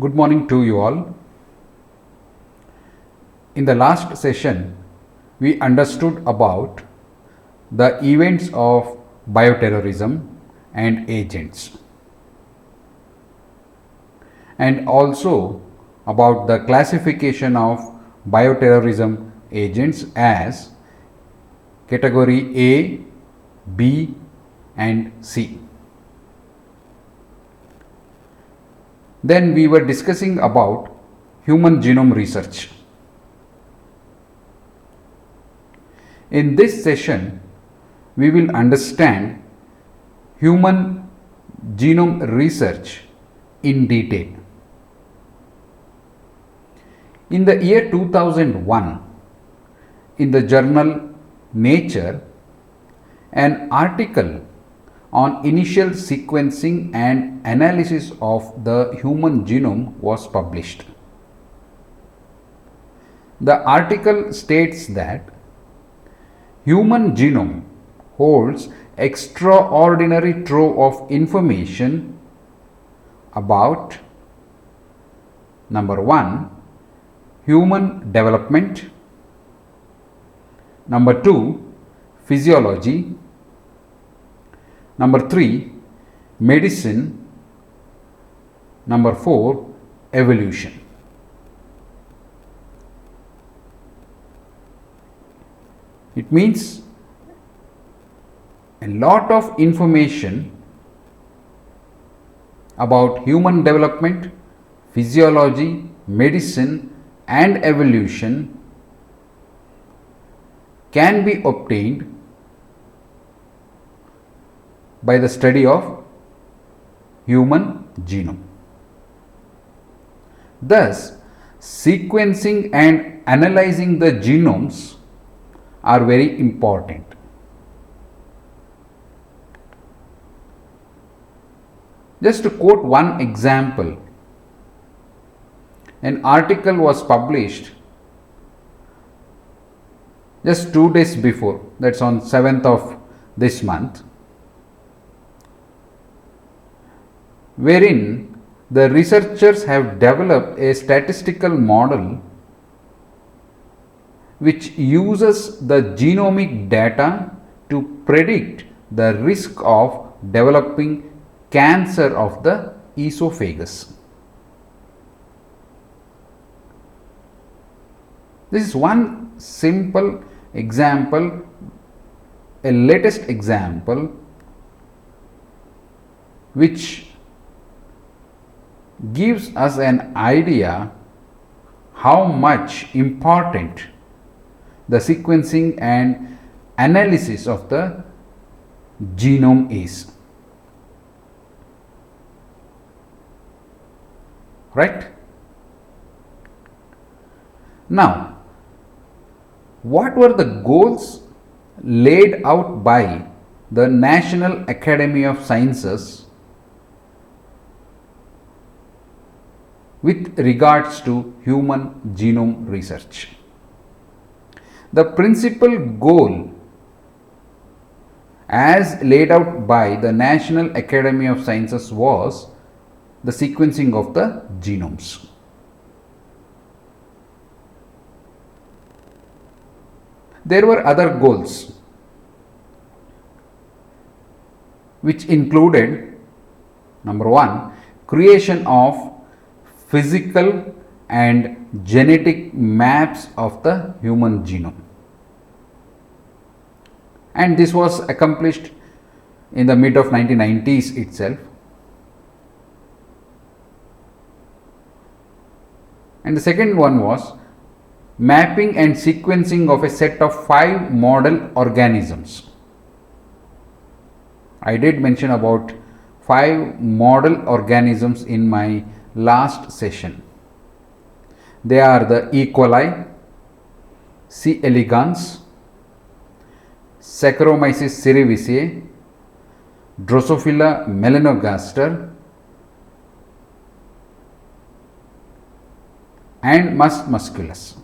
Good morning to you all. In the last session, we understood about the events of bioterrorism and agents, and also about the classification of bioterrorism agents as category A, B, and C. Then we were discussing about human genome research. In this session, we will understand human genome research in detail. In the year 2001, in the journal Nature, an article on initial sequencing and analysis of the human genome was published. The article states that human genome holds extraordinary trove of information about number 1, human development, number 2, physiology, number 3, medicine, number 4, evolution. It means a lot of information about human development, physiology, medicine, and evolution can be obtained by the study of human genome. Thus, sequencing and analyzing the genomes are very important. Just to quote one example, an article was published just 2 days before, that's on 7th of this month, wherein the researchers have developed a statistical model which uses the genomic data to predict the risk of developing cancer of the esophagus. This is one simple example, a latest example, which gives us an idea how much important the sequencing and analysis of the genome is. Right? Now, what were the goals laid out by the National Academy of Sciences with regards to human genome research? The principal goal as laid out by the National Academy of Sciences was the sequencing of the genomes. There were other goals which included number 1, creation of physical and genetic maps of the human genome, and this was accomplished in the mid of 1990s itself. And the second one was mapping and sequencing of a set of 5 model organisms. I did mention about 5 model organisms in my last session. They are the E. coli, C. elegans, Saccharomyces cerevisiae, Drosophila melanogaster, and Mus musculus.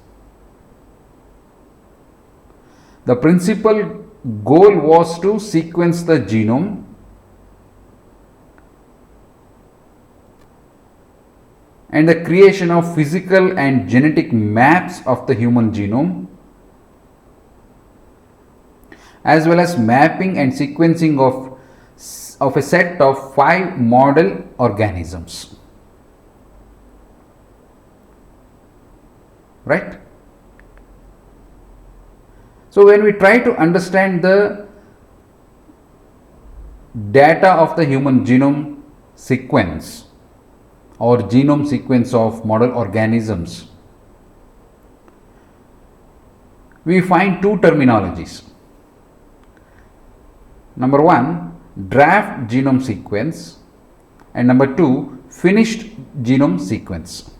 The principal goal was to sequence the genome and the creation of physical and genetic maps of the human genome, as well as mapping and sequencing of a set of 5 model organisms. Right? So when we try to understand the data of the human genome sequence or genome sequence of model organisms, we find two terminologies. Number one, draft genome sequence, and number two, finished genome sequence.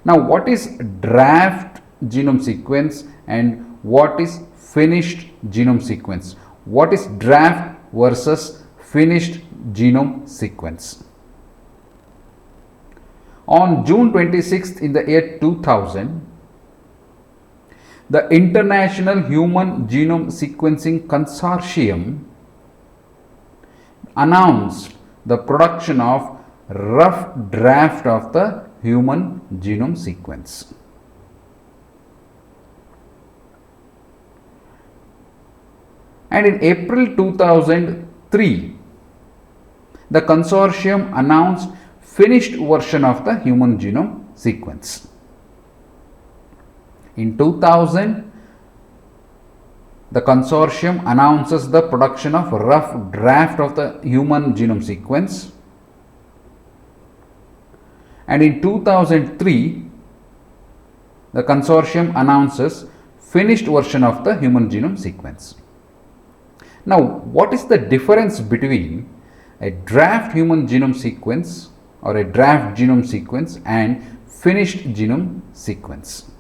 Now, what is draft genome sequence and what is finished genome sequence? What is draft versus finished genome sequence? On June 26th in the year 2000, the International Human Genome Sequencing Consortium announced the production of rough draft of the human genome sequence. And in April 2003, the consortium announced finished version of the human genome sequence. In 2000, the consortium announces the production of rough draft of the human genome sequence. And in 2003, the consortium announces finished version of the human genome sequence. Now, what is the difference between a draft human genome sequence or a draft genome sequence and finished genome sequence?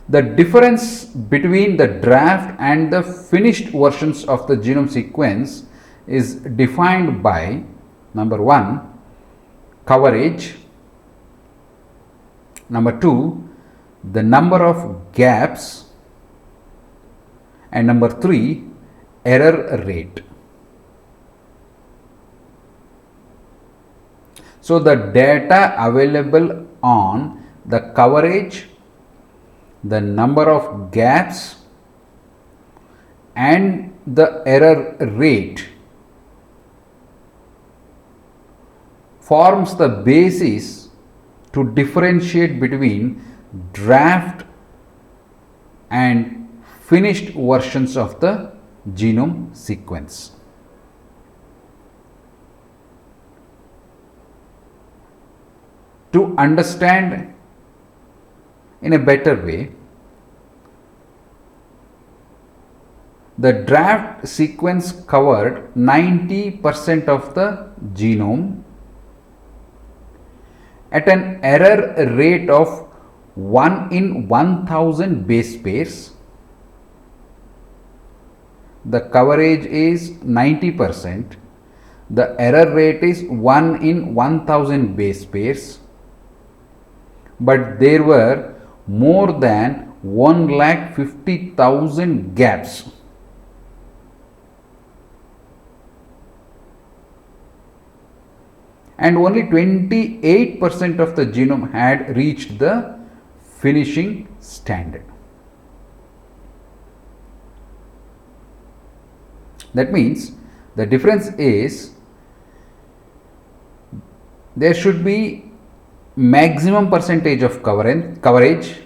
The difference between the draft and the finished versions of the genome sequence is defined by, number one, coverage, number two, the number of gaps, and number three, error rate. So the data available on the coverage, the number of gaps, and the error rate forms the basis to differentiate between draft and finished versions of the genome sequence. To understand in a better way, the draft sequence covered 90% of the genome at an error rate of 1 in 1000 base pairs. The coverage is 90%. The error rate is 1 in 1000 base pairs. But there were more than 1,50,000 gaps. And only 28% of the genome had reached the finishing standard. That means the difference is there should be maximum percentage of coverage,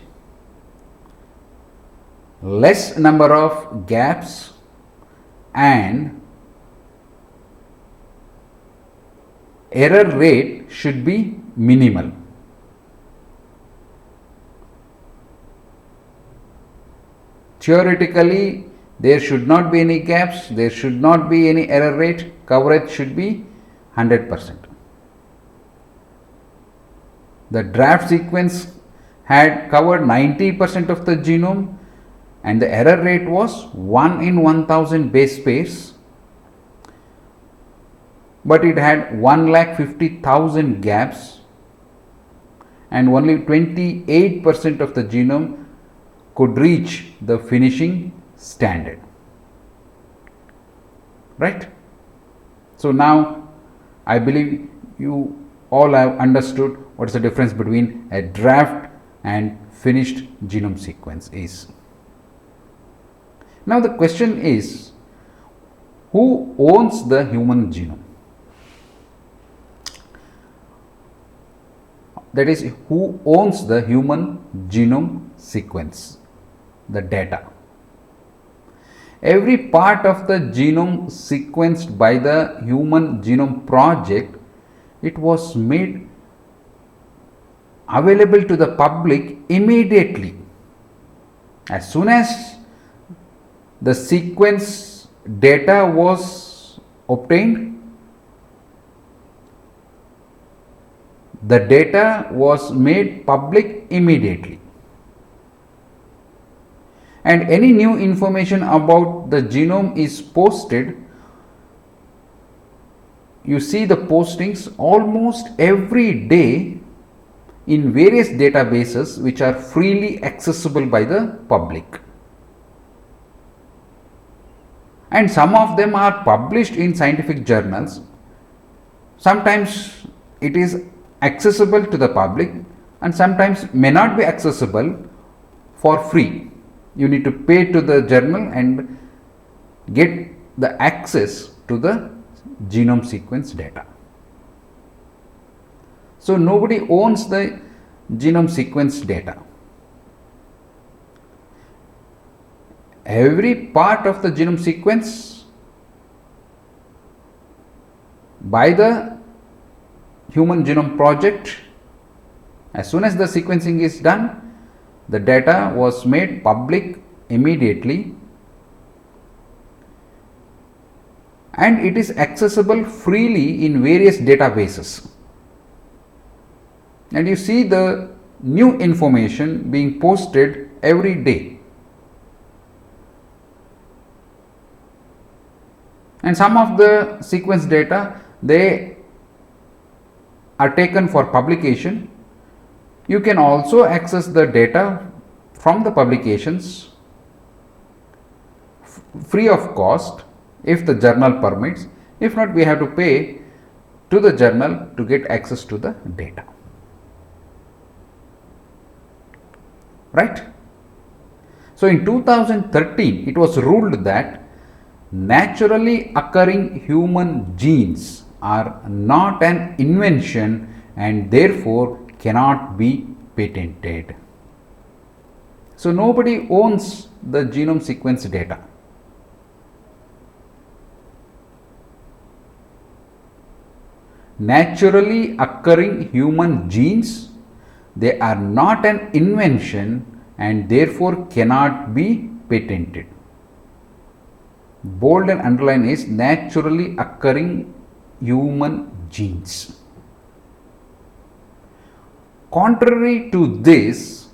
less number of gaps, and error rate should be minimal. Theoretically, there should not be any gaps, there should not be any error rate, coverage should be 100%. The draft sequence had covered 90% of the genome and the error rate was 1 in 1000 base pairs, but it had 1,50,000 gaps and only 28% of the genome could reach the finishing standard. Right? So now I believe you all have understood what is the difference between a draft and finished genome sequence is. Now the question is, who owns the human genome? That is, who owns the human genome sequence, the data. Every part of the genome sequenced by the Human Genome Project, it was made available to the public immediately. As soon as the sequence data was obtained, the data was made public immediately. And any new information about the genome is posted. You see the postings almost every day in various databases which are freely accessible by the public. And some of them are published in scientific journals. Sometimes it is accessible to the public and sometimes may not be accessible for free. You need to pay to the journal and get the access to the genome sequence data. So nobody owns the genome sequence data. Every part of the genome sequence by the Human Genome Project, as soon as the sequencing is done, the data was made public immediately and it is accessible freely in various databases. And you see the new information being posted every day. And some of the sequence data, they are taken for publication. You can also access the data from the publications free of cost if the journal permits. If not, we have to pay to the journal to get access to the data. Right? So in 2013, it was ruled that naturally occurring human genes are not an invention and therefore cannot be patented. So nobody owns the genome sequence data. Naturally occurring human genes, they are not an invention and therefore cannot be patented. Bold and underline is naturally occurring human genes. Contrary to this,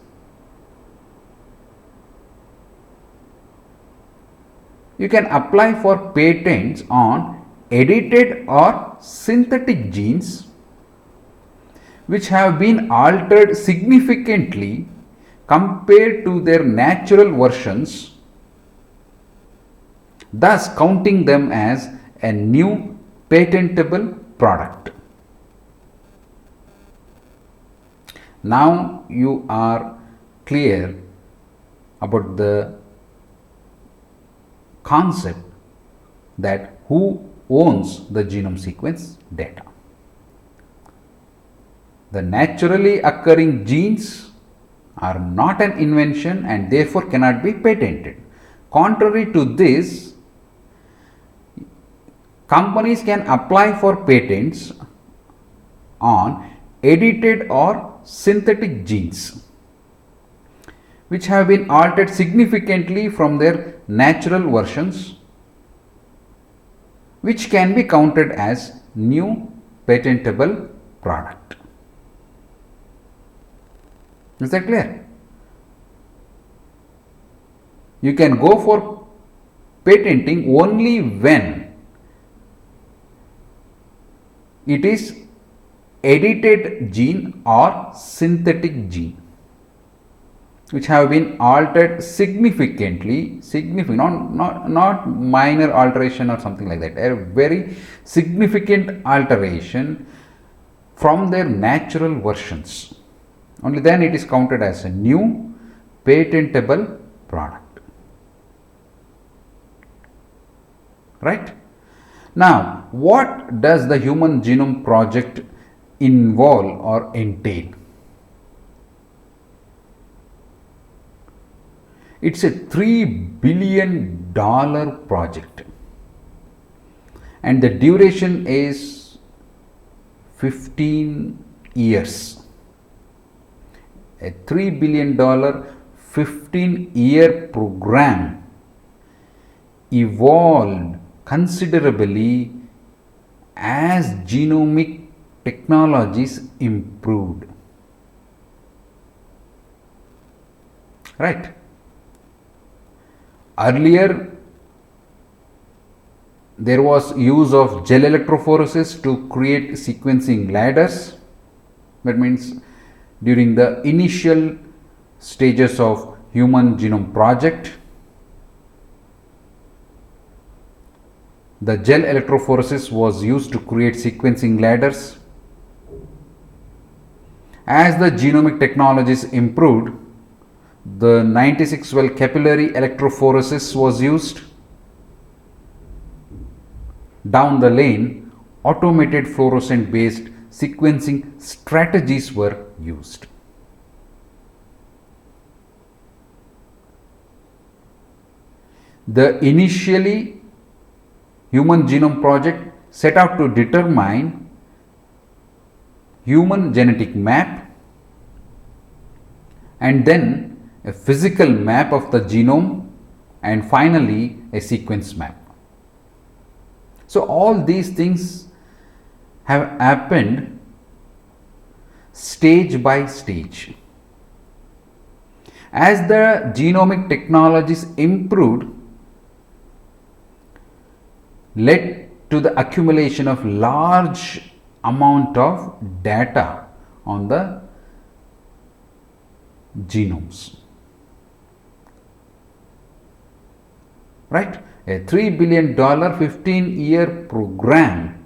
you can apply for patents on edited or synthetic genes which have been altered significantly compared to their natural versions, thus counting them as a new patentable product. Now you are clear about the concept that who owns the genome sequence data. The naturally occurring genes are not an invention and therefore cannot be patented. Contrary to this, companies can apply for patents on edited or synthetic genes which have been altered significantly from their natural versions, which can be counted as new patentable product. Is that clear? You can go for patenting only when it is edited gene or synthetic gene. which have been altered significantly, not minor alteration or something like that, a very significant alteration from their natural versions. Only then it is counted as a new patentable product. Right? Now, what does the Human Genome Project involve or entail? It's a $3 billion project, and the duration is 15 years. A $3 billion 15-year program evolved considerably as genomic technologies improved. Right? Earlier, there was use of gel electrophoresis to create sequencing ladders. That means during the initial stages of Human Genome Project, the gel electrophoresis was used to create sequencing ladders. As the genomic technologies improved, the 96-well capillary electrophoresis was used. Down the lane, automated fluorescent based sequencing strategies were used. The initially Human Genome Project set out to determine human genetic map and then a physical map of the genome and finally a sequence map. So all these things have happened stage by stage. As the genomic technologies improved, led to the accumulation of large amount of data on the genomes. Right? A $3 billion 15-year program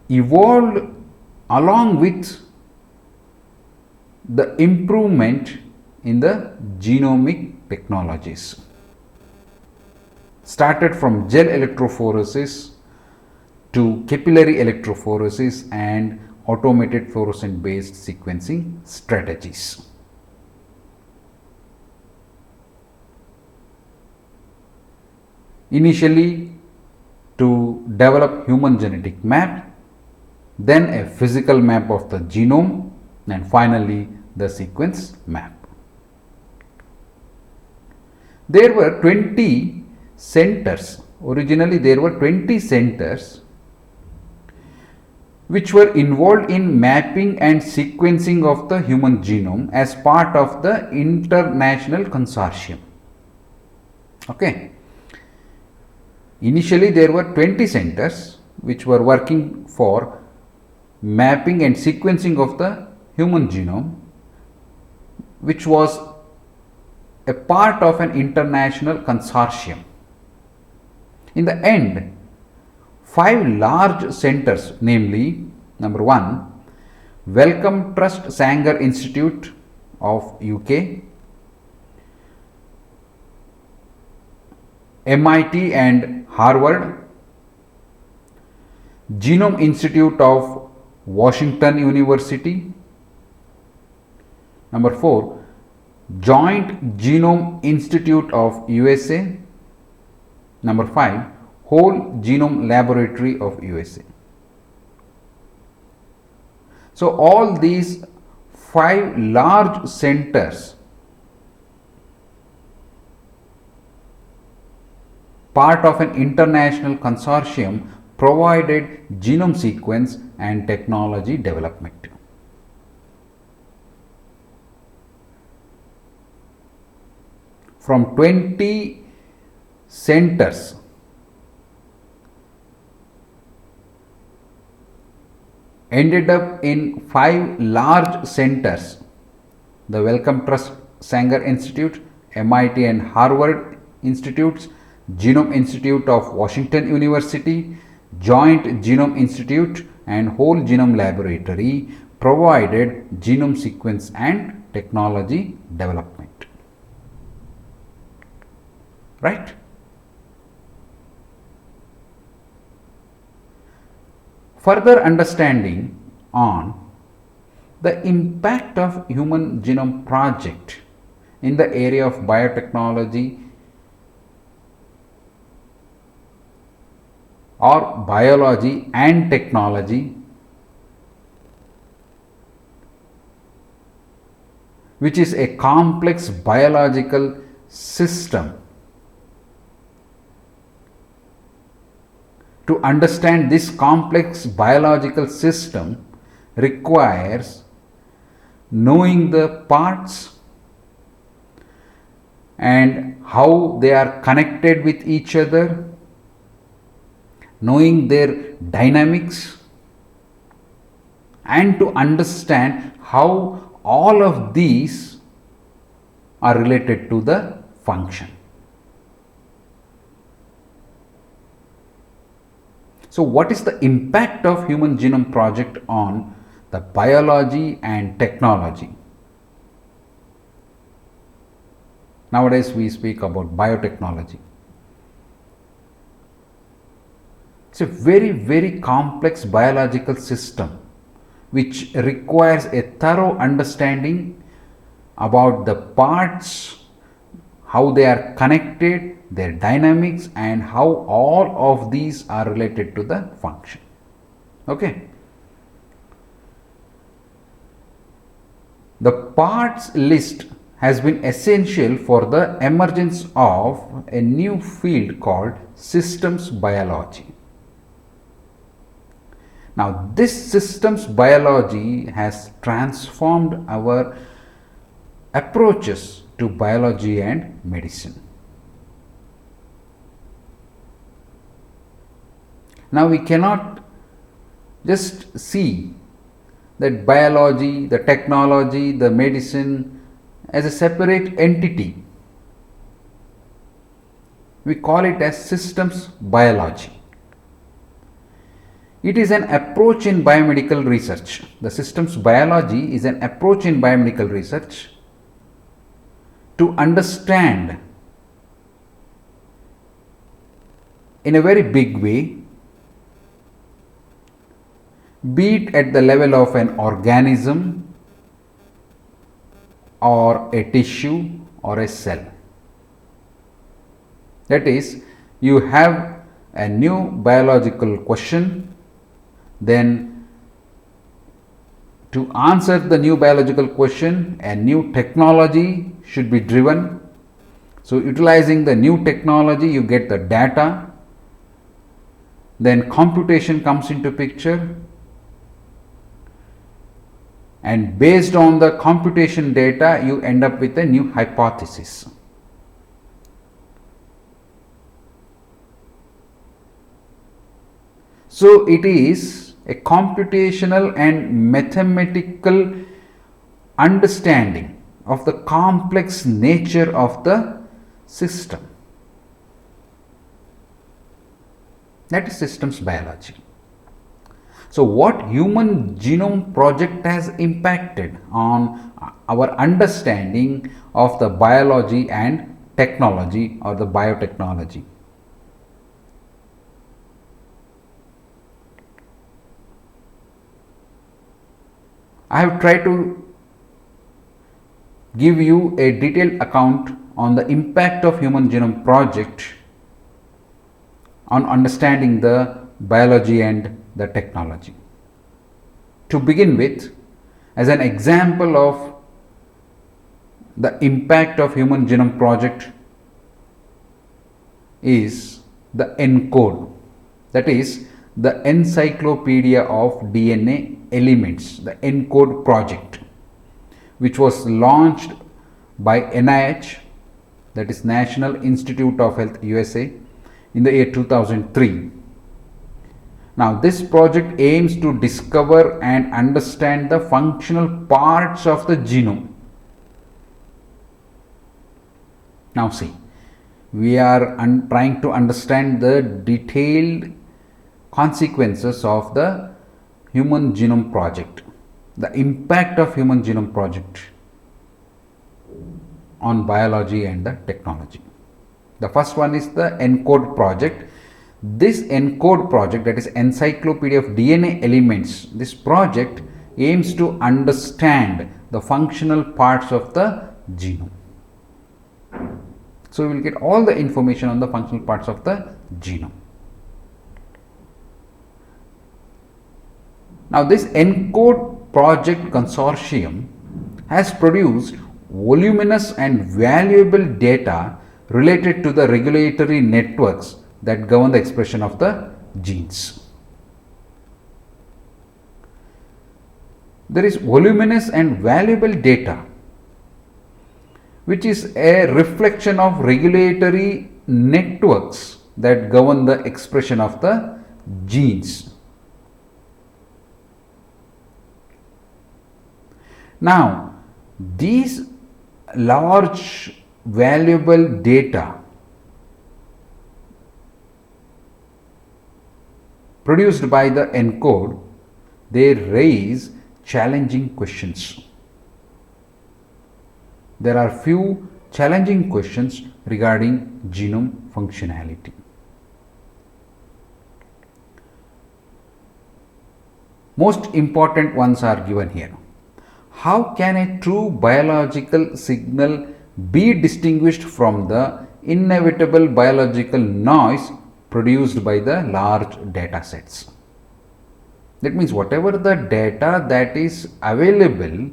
evolved along with the improvement in the genomic technologies. Started from gel electrophoresis to capillary electrophoresis and automated fluorescent based sequencing strategies. Initially to develop human genetic map, then a physical map of the genome, and finally the sequence map. There were 20 centers. Originally there were 20 centers which were involved in mapping and sequencing of the human genome as part of the international consortium. Okay. Initially there were 20 centers which were working for mapping and sequencing of the human genome, which was a part of an international consortium. In the end, 5 large centers, namely, number 1, Wellcome Trust Sanger Institute of UK, MIT and Harvard, Genome Institute of Washington University, number 4, Joint Genome Institute of USA, number 5, Whole Genome Laboratory of USA. So all these 5 large centers, part of an international consortium, provided genome sequence and technology development. From 20 centers, ended up in 5 large centers: the Wellcome Trust Sanger Institute, MIT and Harvard Institutes, Genome Institute of Washington University, Joint Genome Institute and Whole Genome Laboratory provided genome sequence and technology development. Right? Further understanding on the impact of Human Genome Project in the area of biotechnology or biology and technology, which is a complex biological system. To understand this complex biological system requires knowing the parts and how they are connected with each other, knowing their dynamics, and to understand how all of these are related to the function. So, what is the impact of Human Genome Project on the biology and technology? Nowadays, we speak about biotechnology. It's a very complex biological system which requires a thorough understanding about the parts, how they are connected, their dynamics, and how all of these are related to the function. Okay. The parts list has been essential for the emergence of a new field called systems biology. Now, this systems biology has transformed our approaches to biology and medicine. Now, we cannot just see that biology, the technology, the medicine as a separate entity. We call it as systems biology. It is an approach in biomedical research. The systems biology is an approach in biomedical research to understand in a very big way, be it at the level of an organism or a tissue or a cell. That is, you have a new biological question, then to answer the new biological question, a new technology should be driven. So, utilizing the new technology, you get the data, then computation comes into picture, and based on the computation data, you end up with a new hypothesis. So, it is a computational and mathematical understanding of the complex nature of the system. That is systems biology. So, what Human Genome Project has impacted on our understanding of the biology and technology or the biotechnology? I have tried to give you a detailed account on the impact of Human Genome Project on understanding the biology and the technology. To begin with, as an example of the impact of Human Genome Project is the ENCODE, that is the Encyclopedia of DNA Elements, the ENCODE project, which was launched by NIH, that is National Institute of Health USA, in the year 2003. Now, this project aims to discover and understand the functional parts of the genome. Now, see, we are trying to understand the detailed consequences of the Human Genome Project, the impact of Human Genome Project on biology and the technology. The first one is the ENCODE project. This ENCODE project, that is Encyclopedia of DNA Elements, this project aims to understand the functional parts of the genome. So, we will get all the information on the functional parts of the genome. Now, this ENCODE project consortium has produced voluminous and valuable data related to the regulatory networks that govern the expression of the genes. There is voluminous and valuable data which is a reflection of regulatory networks that govern the expression of the genes. Now, these large valuable data produced by the ENCODE, they raise challenging questions. There are few challenging questions regarding genome functionality. Most important ones are given here. How can a true biological signal be distinguished from the inevitable biological noise produced by the large data sets? That means whatever the data that is available,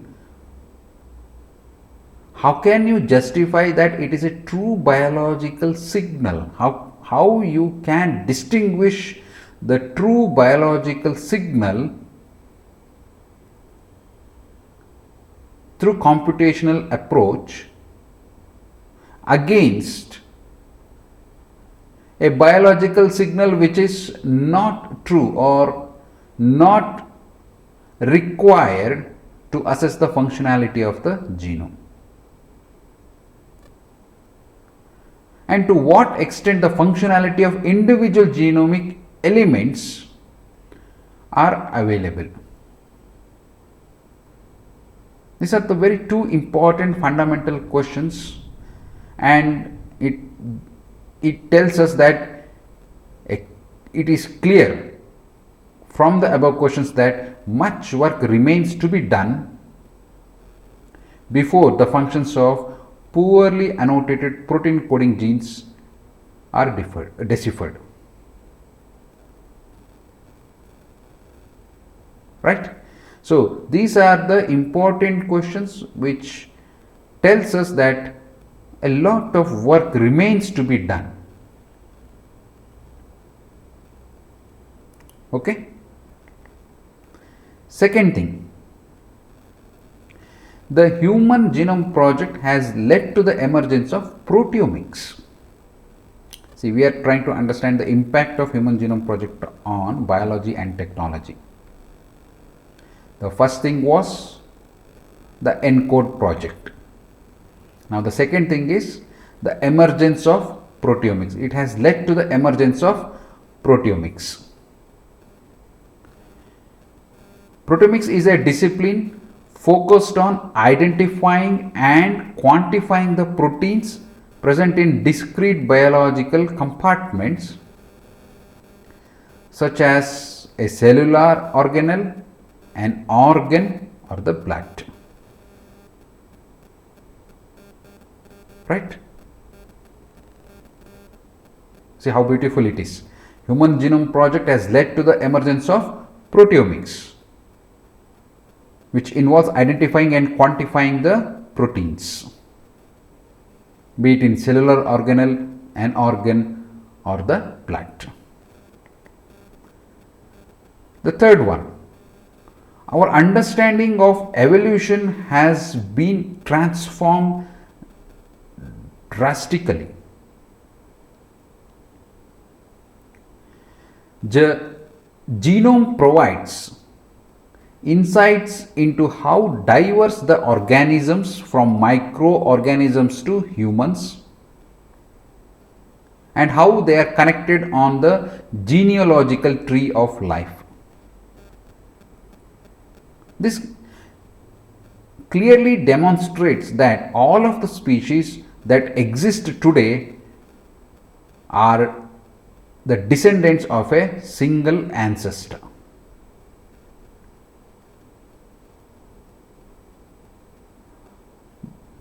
how can you justify that it is a true biological signal? How you can distinguish the true biological signal through computational approach against a biological signal which is not true or not required to assess the functionality of the genome? And to what extent the functionality of individual genomic elements are available? These are the very two important fundamental questions, and it tells us that it is clear from the above questions that much work remains to be done before the functions of poorly annotated protein coding genes are deciphered. Right? So, these are the important questions which tells us that a lot of work remains to be done. Okay? Second thing, the Human Genome Project has led to the emergence of proteomics. See, we are trying to understand the impact of Human Genome Project on biology and technology. The first thing was the ENCODE project. Now, the second thing is the emergence of proteomics. It has led to the emergence of proteomics. Proteomics is a discipline focused on identifying and quantifying the proteins present in discrete biological compartments such as a cellular organelle, an organ, or the blood. Right? See how beautiful it is. Human Genome Project has led to the emergence of proteomics, which involves identifying and quantifying the proteins, be it in cellular organelle, an organ, or the blood. The third one, our understanding of evolution has been transformed drastically. Genome provides insights into how diverse the organisms from microorganisms to humans and how they are connected on the genealogical tree of life. This clearly demonstrates that all of the species that exist today are the descendants of a single ancestor.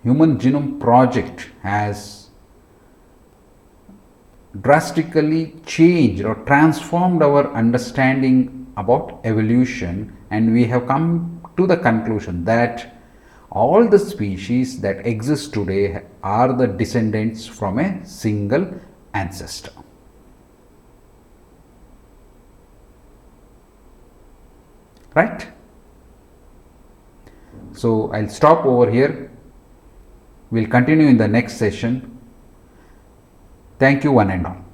Human Genome Project has drastically changed or transformed our understanding about evolution, and we have come to the conclusion that all the species that exist today are the descendants from a single ancestor. Right? So I'll stop over here. We'll continue in the next session. Thank you, one and all.